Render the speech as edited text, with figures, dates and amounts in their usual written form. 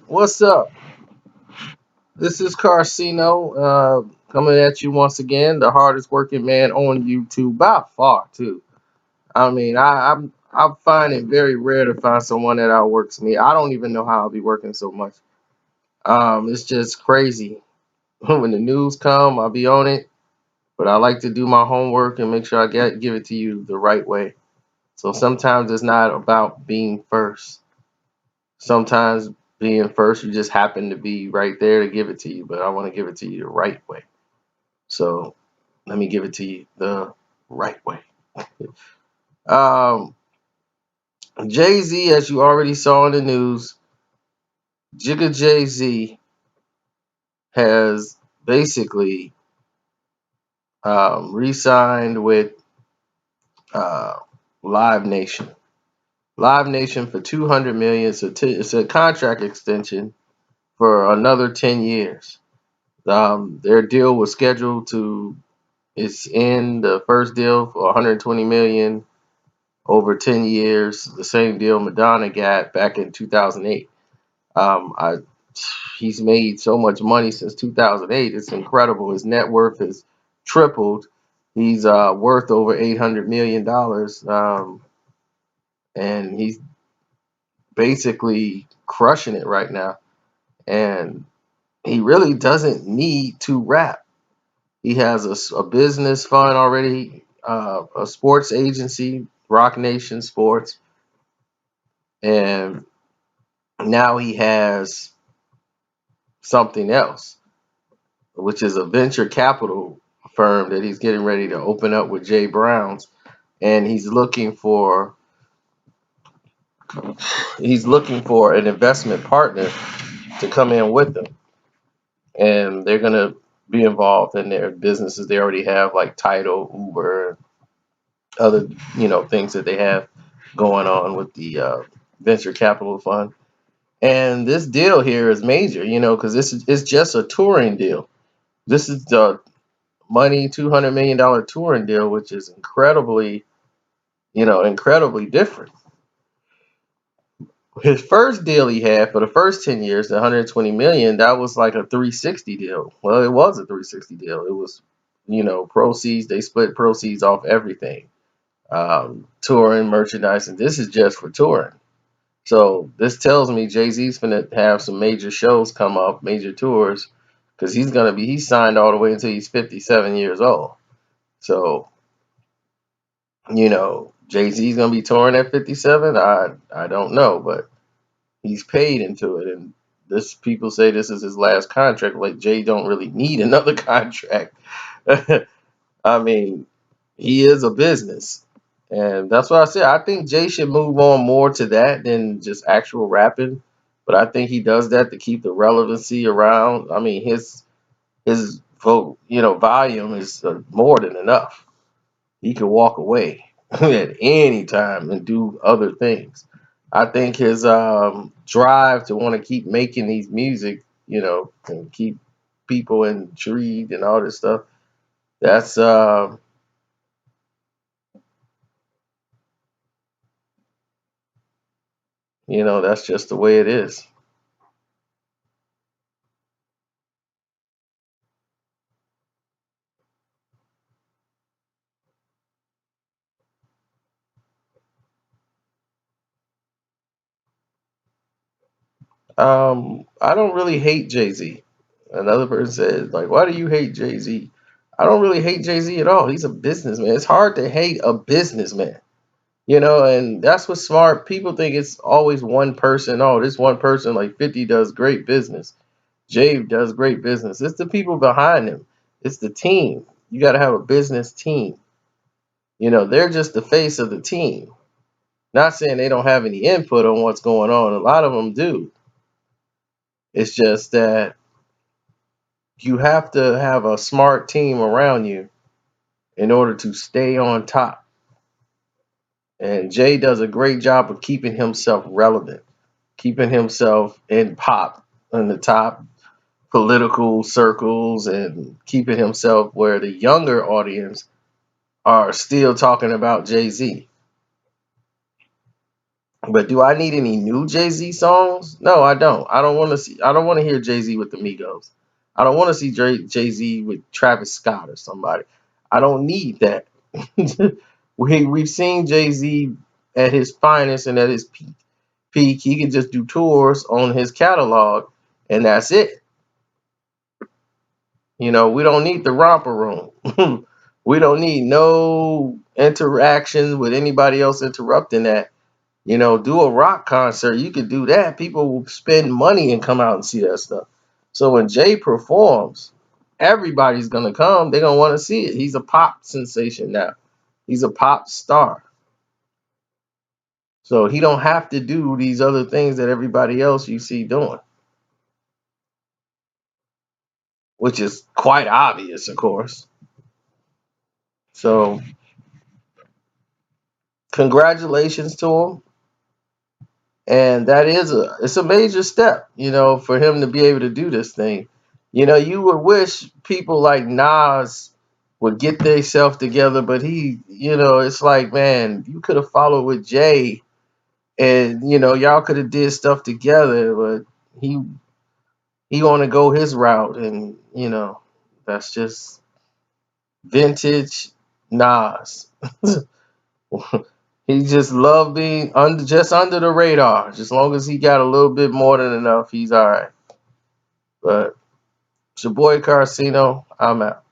What's up? This is Carcino coming at you once again, the hardest working man on YouTube by far, too. I mean, I find it very rare to find someone that outworks me. I don't even know how I'll be working so much. It's just crazy. When the news come, I'll be on it, but I like to do my homework and make sure give it to you the right way. So sometimes it's not about being first. Sometimes being first, you just happen to be right there to give it to you, but I want to give it to you the right way. So let me give it to you the right way. Um, Jay Z, as you already saw in the news, Jigga Jay Z has basically re-signed with uh, Live Nation. Live Nation for 200 million. It's a contract extension for another 10 years. Their deal was scheduled to It's in the first deal for 120 million over 10 years. The same deal Madonna got back in 2008. Um, I, he's made so much money since 2008. It's incredible. His net worth has tripled. He's worth over $800 million, and he's basically crushing it right now. And he really doesn't need to rap. He has a business fund already, a sports agency, Rock Nation Sports, and now he has something else, which is a venture capital firm that he's getting ready to open up with Jay Brown's, and he's looking for an investment partner to come in with him, and they're gonna be involved in their businesses they already have, like Tidal, Uber, other things that they have going on with the venture capital fund. And this deal here is major, because this is it's just a touring deal. This is the money $200 million touring deal, which is incredibly different. His first deal he had for the first 10 years, the 120 million, that was like a 360 deal. Well, it was a 360 deal. It was, proceeds. They split proceeds off everything, touring, merchandise, and this is just for touring. So this tells me Jay-Z's gonna have some major shows come up, major tours, because he's signed all the way until he's 57 years old. So, Jay-Z's gonna be touring at 57. I don't know, but he's paid into it, and this people say this is his last contract. Like Jay don't really need another contract. I mean, he is a business. And that's what I said. I think Jay should move on more to that than just actual rapping. But I think he does that to keep the relevancy around. I mean, his volume is more than enough. He could walk away at any time and do other things. I think his drive to want to keep making these music, and keep people intrigued and all this stuff. That's that's just the way it is. I don't really hate Jay Z. Another person said, like, why do you hate Jay Z? I don't really hate Jay Z at all. He's a businessman. It's hard to hate a businessman, and that's what smart people think. It's always one person. Oh, this one person, like 50, does great business. Jay does great business. It's the people behind him, it's the team. You got to have a business team. They're just the face of the team. Not saying they don't have any input on what's going on. A lot of them do. It's just that you have to have a smart team around you in order to stay on top. And Jay does a great job of keeping himself relevant, keeping himself in the top political circles, and keeping himself where the younger audience are still talking about Jay Z. But do I need any new Jay Z songs? No, I don't. I don't want to see. I don't want to hear Jay Z with the Migos. I don't want to see Jay Z with Travis Scott or somebody. I don't need that. We've seen Jay Z at his finest and at his peak. He can just do tours on his catalog, and that's it. We don't need the romper room. We don't need no interaction with anybody else interrupting that. Do a rock concert. You could do that. People will spend money and come out and see that stuff. So when Jay performs, everybody's gonna come. They're gonna want to see it. He's a pop sensation now. He's a pop star. So he don't have to do these other things that everybody else you see doing, which is quite obvious, of course. So congratulations to him. And that is it's a major step, for him to be able to do this thing. You would wish people like Nas would get themselves together, but it's like, man, you could have followed with Jay, and y'all could have did stuff together, but he want to go his route, and that's just vintage Nas. He just love being under the radar. Just long as he got a little bit more than enough, he's all right. But it's your boy Carcino. I'm out.